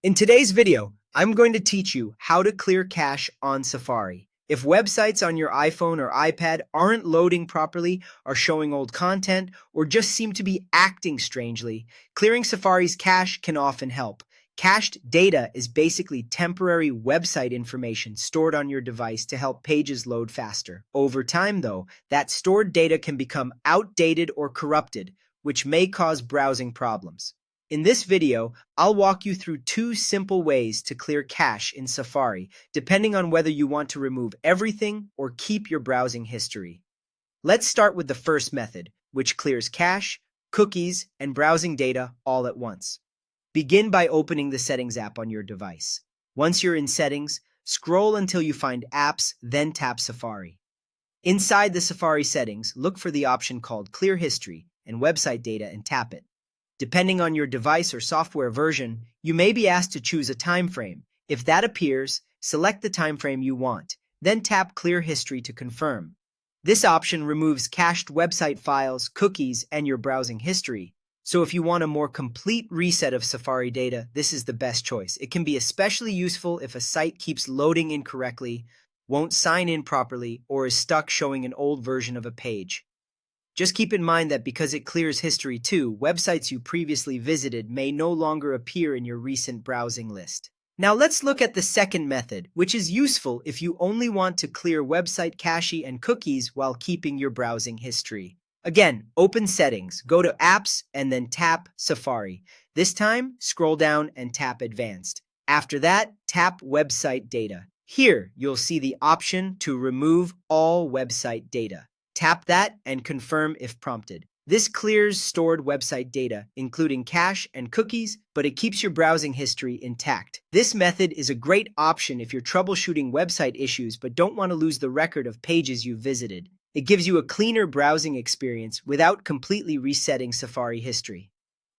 In today's video, I'm going to teach you how to clear cache on Safari. If websites on your iPhone or iPad aren't loading properly, are showing old content, or just seem to be acting strangely, clearing Safari's cache can often help. Cached data is basically temporary website information stored on your device to help pages load faster. Over time, though, that stored data can become outdated or corrupted, which may cause browsing problems. In this video, I'll walk you through two simple ways to clear cache in Safari, depending on whether you want to remove everything or keep your browsing history. Let's start with the first method, which clears cache, cookies, and browsing data all at once. Begin by opening the Settings app on your device. Once you're in Settings, scroll until you find Apps, then tap Safari. Inside the Safari settings, look for the option called Clear History and Website Data and tap it. Depending on your device or software version, you may be asked to choose a time frame. If that appears, select the time frame you want, then tap Clear History to confirm. This option removes cached website files, cookies, and your browsing history. So if you want a more complete reset of Safari data, this is the best choice. It can be especially useful if a site keeps loading incorrectly, won't sign in properly, or is stuck showing an old version of a page. Just keep in mind that because it clears history too, websites you previously visited may no longer appear in your recent browsing list. Now let's look at the second method, which is useful if you only want to clear website cache and cookies while keeping your browsing history. Again, open Settings, go to Apps, and then tap Safari. This time, scroll down and tap Advanced. After that, tap Website Data. Here, you'll see the option to remove all website data. Tap that and confirm if prompted. This clears stored website data, including cache and cookies, but it keeps your browsing history intact. This method is a great option if you're troubleshooting website issues but don't want to lose the record of pages you've visited. It gives you a cleaner browsing experience without completely resetting Safari history.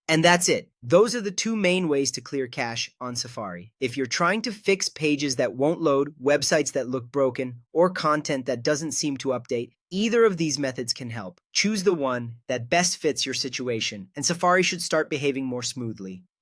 And that's it. Those are the two main ways to clear cache on Safari. If you're trying to fix pages that won't load, websites that look broken, or content that doesn't seem to update, either of these methods can help. Choose the one that best fits your situation, and Safari should start behaving more smoothly.